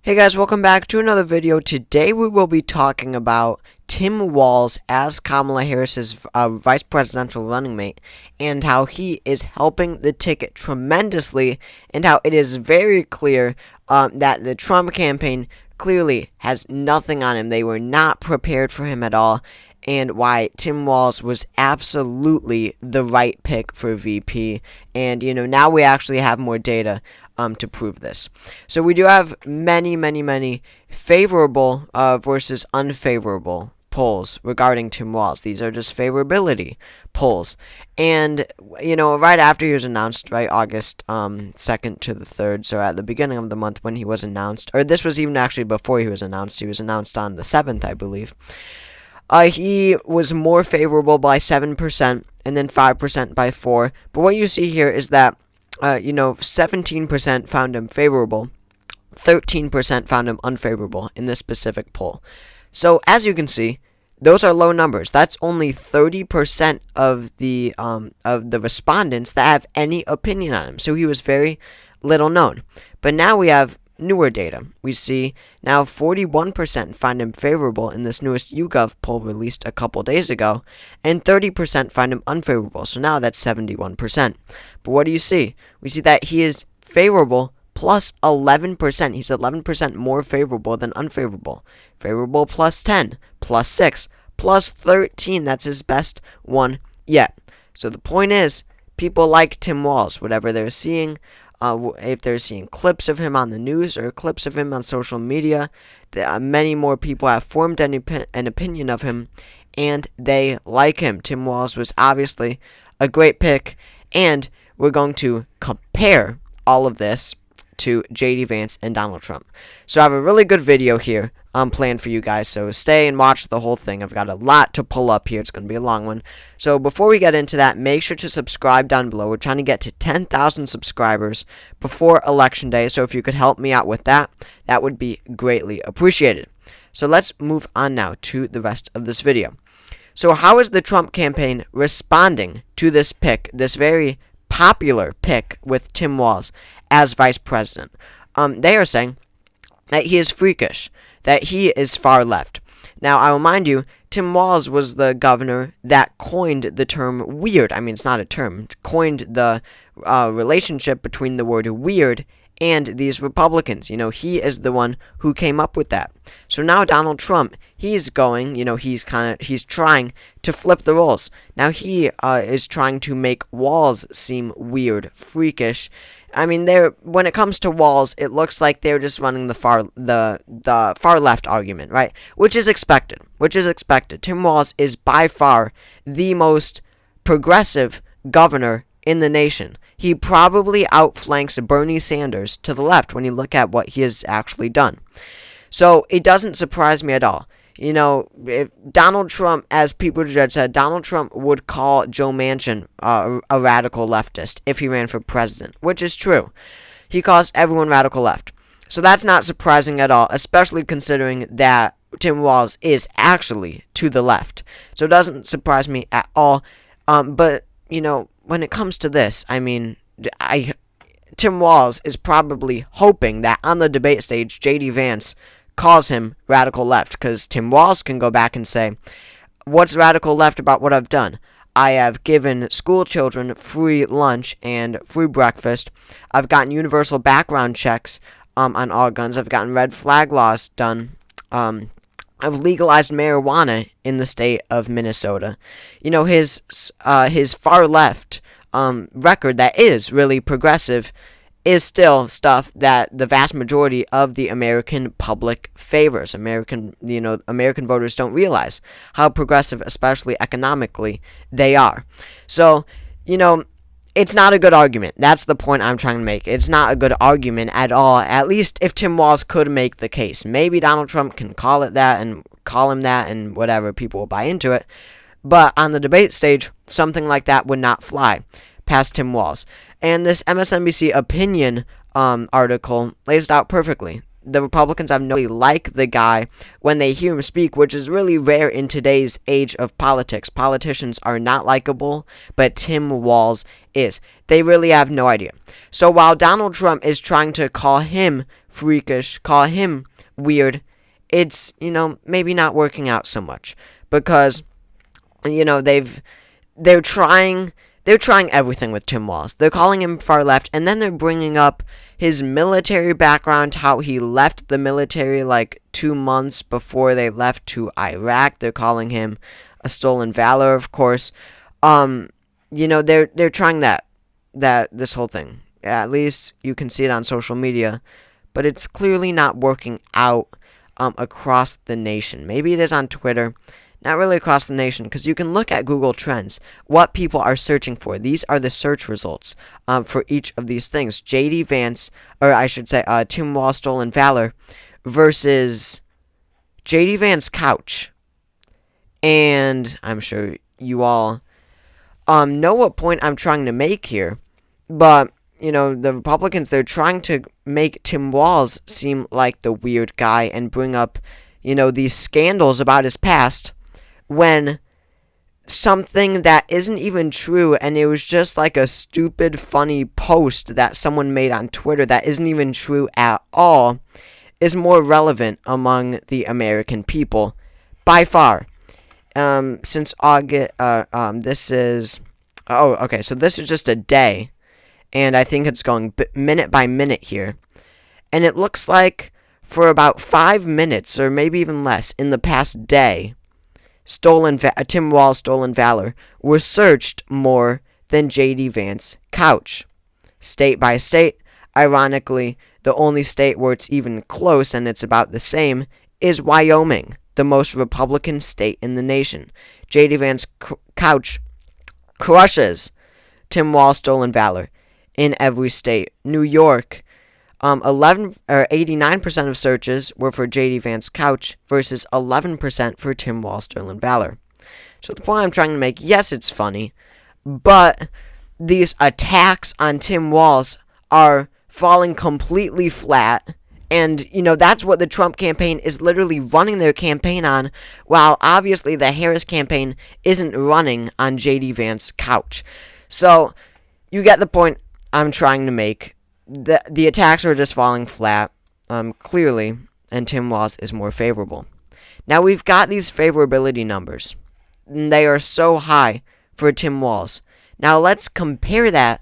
Hey guys, welcome back to another video. Today we will be talking about Tim Walz as Kamala Harris's vice presidential running mate and how he is helping the ticket tremendously and how it is very clear that the Trump campaign clearly has nothing on him. They were not prepared for him at all, and why Tim Walz was absolutely the right pick for VP. And, now we actually have more data to prove this. So we do have many favorable versus unfavorable polls regarding Tim Walz. These are just favorability polls. And, right after he was announced, right, August 2nd to the 3rd, so at the beginning of the month when he was announced, or this was even actually before he was announced on the 7th, I believe. He was more favorable by 7% and then 5% by 4%. But what you see here is that 17% found him favorable, 13% found him unfavorable in this specific poll. So as you can see, those are low numbers. That's only 30% of the respondents that have any opinion on him. So he was very little known. But now we have newer data. We see now 41% find him favorable in this newest YouGov poll released a couple days ago, and 30% find him unfavorable. So now that's 71%. But what do you see? We see that he is favorable plus 11%. He's 11% more favorable than unfavorable. Favorable plus 10, plus 6, plus 13. That's his best one yet. So the point is, people like Tim Walz, whatever they're seeing. If they're seeing clips of him on the news or clips of him on social media, many more people have formed an opinion of him, and they like him. Tim Walz was obviously a great pick, and we're going to compare all of this to J.D. Vance and Donald Trump. So I have a really good video here planned for you guys, so stay and watch the whole thing. I've got a lot to pull up here. It's going to be a long one. So before we get into that, make sure to subscribe down below. We're trying to get to 10,000 subscribers before Election Day, so if you could help me out with that, that would be greatly appreciated. So let's move on now to the rest of this video. So how is the Trump campaign responding to this pick, this very popular pick with Tim Walz as vice president? They are saying that he is freakish, that he is far left. Now, I will remind you, Tim Walz was the governor that coined the term weird. I mean, it's not a term. Coined the relationship between the word weird and these Republicans. He is the one who came up with that. So now Donald Trump, he's going, he's trying to flip the roles. Now he is trying to make Walz seem weird, freakish. I mean, when it comes to Walz, it looks like they're just running the far left argument, right? Which is expected. Tim Walz is by far the most progressive governor in the nation. He probably outflanks Bernie Sanders to the left when you look at what he has actually done. So it doesn't surprise me at all. If Donald Trump, as Pete Buttigieg said, Donald Trump would call Joe Manchin a radical leftist if he ran for president, which is true. He calls everyone radical left. So that's not surprising at all, especially considering that Tim Walz is actually to the left. So it doesn't surprise me at all. But, when it comes to this, I mean, Tim Walz is probably hoping that on the debate stage, J.D. Vance calls him radical left, because Tim Walz can go back and say, what's radical left about what I've done? I have given school children free lunch and free breakfast. I've gotten universal background checks on all guns. I've gotten red flag laws done. I've legalized marijuana in the state of Minnesota. His far left record that is really progressive is still stuff that the vast majority of the American public favors. American voters don't realize how progressive, especially economically, they are. So, it's not a good argument. That's the point I'm trying to make. It's not a good argument at all, at least if Tim Walz could make the case. Maybe Donald Trump can call him that and whatever, people will buy into it. But on the debate stage, something like that would not fly past Tim Walz. And this MSNBC opinion article lays it out perfectly. The Republicans have no like the guy when they hear him speak, which is really rare in today's age of politics. Politicians are not likable, but Tim Walz is. They really have no idea. So while Donald Trump is trying to call him freakish, call him weird, it's, maybe not working out so much. Because, they're trying everything with Tim Walz. They're calling him far left, and then they're bringing up his military background, how he left the military like 2 months before they left to Iraq. They're calling him a stolen valor, of course. They're trying this whole thing. At least you can see it on social media, but it's clearly not working out across the nation. Maybe it is on Twitter. Not really across the nation, because you can look at Google Trends, what people are searching for. These are the search results for each of these things. J.D. Vance, or I should say Tim Walz Stolen Valor versus J.D. Vance Couch. And I'm sure you all know what point I'm trying to make here. But, the Republicans, they're trying to make Tim Walz seem like the weird guy and bring up, these scandals about his past, when something that isn't even true, and it was just like a stupid, funny post that someone made on Twitter that isn't even true at all, is more relevant among the American people, by far. Since August, this is just a day, and I think it's going minute by minute here, and it looks like for about 5 minutes, or maybe even less, in the past day, Tim Walz Stolen Valor were searched more than J.D. Vance Couch. State by state, ironically, the only state where it's even close and it's about the same is Wyoming, the most Republican state in the nation. J.D. Vance Couch crushes Tim Walz Stolen Valor in every state. New York, 89% of searches were for J.D. Vance Couch versus 11% for Tim Walz Stolen Valor. So the point I'm trying to make, yes, it's funny, but these attacks on Tim Walz are falling completely flat, and, that's what the Trump campaign is literally running their campaign on, while obviously the Harris campaign isn't running on J.D. Vance Couch. So, you get the point I'm trying to make. The attacks are just falling flat, clearly, and Tim Walz is more favorable. Now, we've got these favorability numbers. They are so high for Tim Walz. Now, let's compare that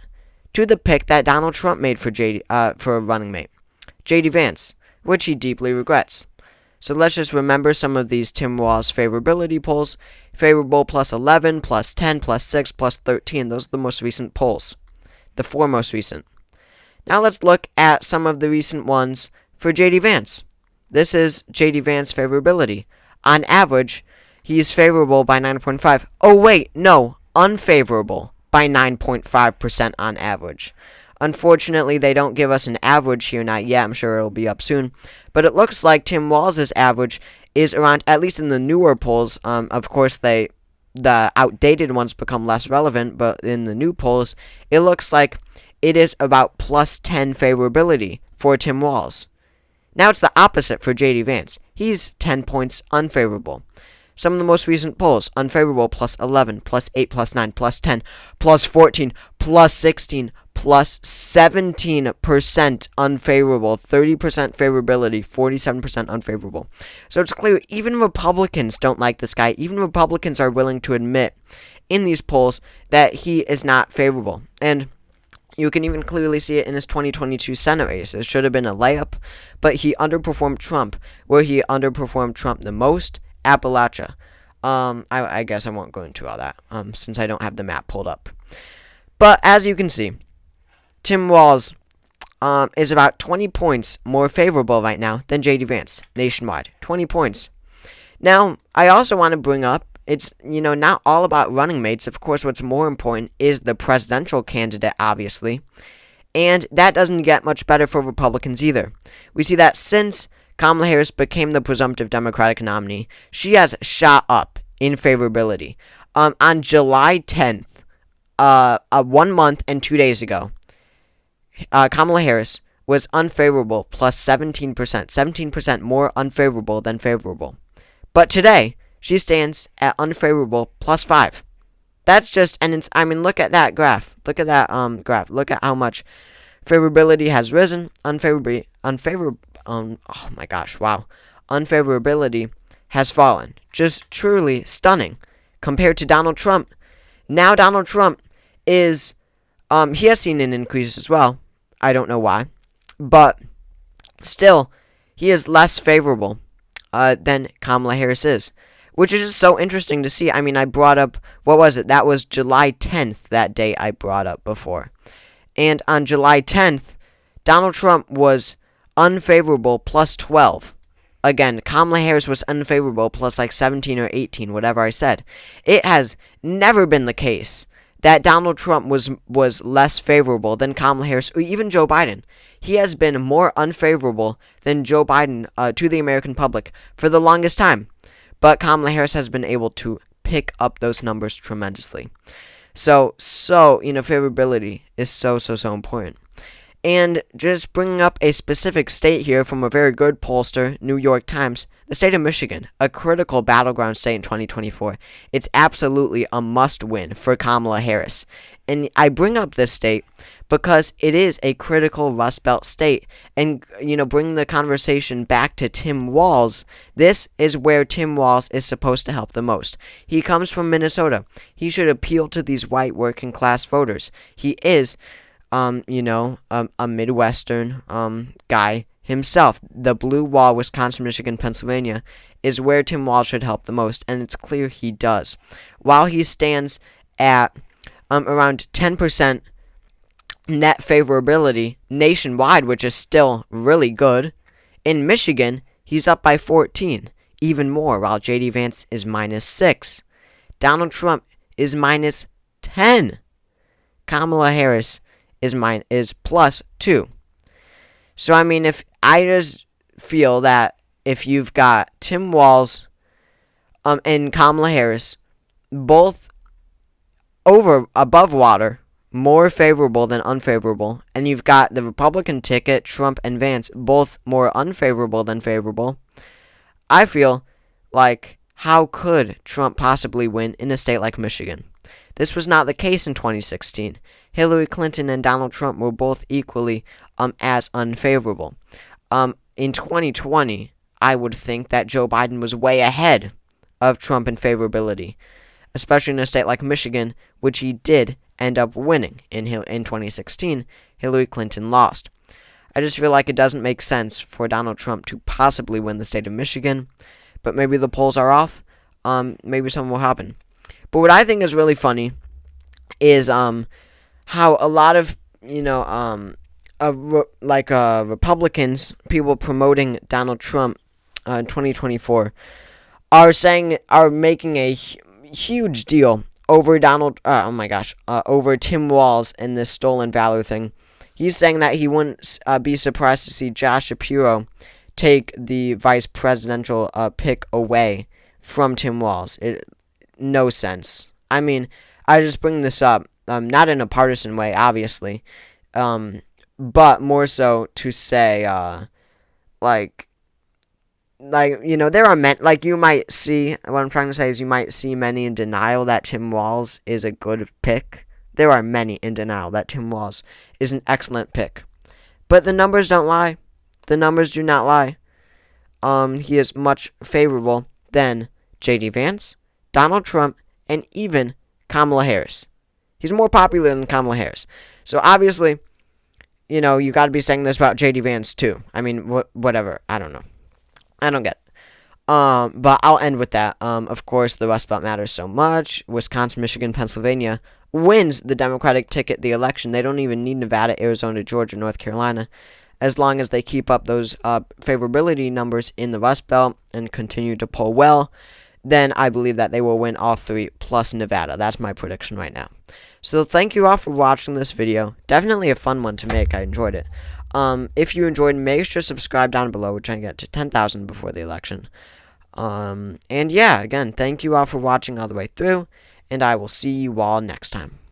to the pick that Donald Trump made for a running mate, J.D. Vance, which he deeply regrets. So let's just remember some of these Tim Walz favorability polls. Favorable plus 11, plus 10, plus 6, plus 13. Those are the most recent polls. The 4 most recent. Now let's look at some of the recent ones for J.D. Vance. This is J.D. Vance favorability. On average, he is favorable by 9.5. Oh wait, no, unfavorable by 9.5% on average. Unfortunately, they don't give us an average here, not yet. I'm sure it'll be up soon. But it looks like Tim Walz's average is around, at least in the newer polls, of course the outdated ones become less relevant, but in the new polls, it looks like it is about plus 10 favorability for Tim Walz. Now it's the opposite for J.D. Vance. He's 10 points unfavorable. Some of the most recent polls, unfavorable plus 11, plus 8, plus 9, plus 10, plus 14, plus 16, plus 17% unfavorable, 30% favorability, 47% unfavorable. So it's clear even Republicans don't like this guy. Even Republicans are willing to admit in these polls that he is not favorable. And you can even clearly see it in his 2022 Senate race. It should have been a layup, but he underperformed Trump. Where he underperformed Trump the most, Appalachia. I guess I won't go into all that, since I don't have the map pulled up. But as you can see, Tim Walz is about 20 points more favorable right now than J.D. Vance nationwide. 20 points. Now, I also want to bring up, it's, not all about running mates. Of course, what's more important is the presidential candidate, obviously. And that doesn't get much better for Republicans either. We see that since Kamala Harris became the presumptive Democratic nominee, she has shot up in favorability. On July 10th, 1 month and 2 days ago, Kamala Harris was unfavorable plus 17%. 17% more unfavorable than favorable. But today, she stands at unfavorable plus 5. That's just, and it's, look at that graph. Look at that graph. Look at how much Favorability has risen. Unfavorability has fallen. Just truly stunning. Compared to Donald Trump, now Donald Trump is, he has seen an increase as well. I don't know why, but still, he is less favorable than Kamala Harris is, which is just so interesting to see. I mean, I brought up, what was it? That was July 10th, that day I brought up before. And on July 10th, Donald Trump was unfavorable plus 12. Again, Kamala Harris was unfavorable plus like 17 or 18, whatever I said. It has never been the case that Donald Trump was less favorable than Kamala Harris or even Joe Biden. He has been more unfavorable than Joe Biden to the American public for the longest time. But Kamala Harris has been able to pick up those numbers tremendously. So, favorability is so important. And just bringing up a specific state here from a very good pollster, New York Times, the state of Michigan, a critical battleground state in 2024. It's absolutely a must-win for Kamala Harris. And I bring up this state because it is a critical Rust Belt state. And, bringing the conversation back to Tim Walz, this is where Tim Walz is supposed to help the most. He comes from Minnesota. He should appeal to these white working class voters. He is a Midwestern guy himself. The blue wall, Wisconsin, Michigan, Pennsylvania, is where Tim Walz should help the most, and it's clear he does. While he stands at around 10% net favorability nationwide, which is still really good, in Michigan, he's up by 14, even more, while J.D. Vance is -6. Donald Trump is -10. Kamala Harris is +2. So, I mean, if I just feel that if you've got Tim Walz and Kamala Harris, both above water, more favorable than unfavorable, and you've got the Republican ticket, Trump and Vance, both more unfavorable than favorable, I feel like, how could Trump possibly win in a state like Michigan? This was not the case in 2016. Hillary Clinton and Donald Trump were both equally as unfavorable. In 2020, I would think that Joe Biden was way ahead of Trump in favorability, especially in a state like Michigan, which he did end up winning. In 2016, Hillary Clinton lost. I just feel like it doesn't make sense for Donald Trump to possibly win the state of Michigan, but maybe the polls are off. Maybe something will happen. But what I think is really funny is how a lot of Republicans, people promoting Donald Trump in 2024, are making a huge deal over over Tim Walz and this stolen valor thing. He's saying that he wouldn't be surprised to see Josh Shapiro take the vice presidential pick away from Tim Walz. No sense. I mean, I just bring this up, not in a partisan way, obviously, but more so to say, there are men, you might see, what I'm trying to say is you might see many in denial that Tim Walz is a good pick. There are many in denial that Tim Walz is an excellent pick. But the numbers don't lie. The numbers do not lie. He is much favorable than J.D. Vance, Donald Trump, and even Kamala Harris. He's more popular than Kamala Harris. So obviously, you got to be saying this about J.D. Vance too. I mean, whatever. I don't know. I don't get it. But I'll end with that. Of course, the Rust Belt matters so much. Wisconsin, Michigan, Pennsylvania wins the Democratic ticket, the election. They don't even need Nevada, Arizona, Georgia, North Carolina. As long as they keep up those favorability numbers in the Rust Belt and continue to poll well, then I believe that they will win all three plus Nevada. That's my prediction right now. So thank you all for watching this video. Definitely a fun one to make. I enjoyed it. If you enjoyed, make sure to subscribe down below. We're trying to get to 10,000 before the election. And yeah, again, thank you all for watching all the way through, and I will see you all next time.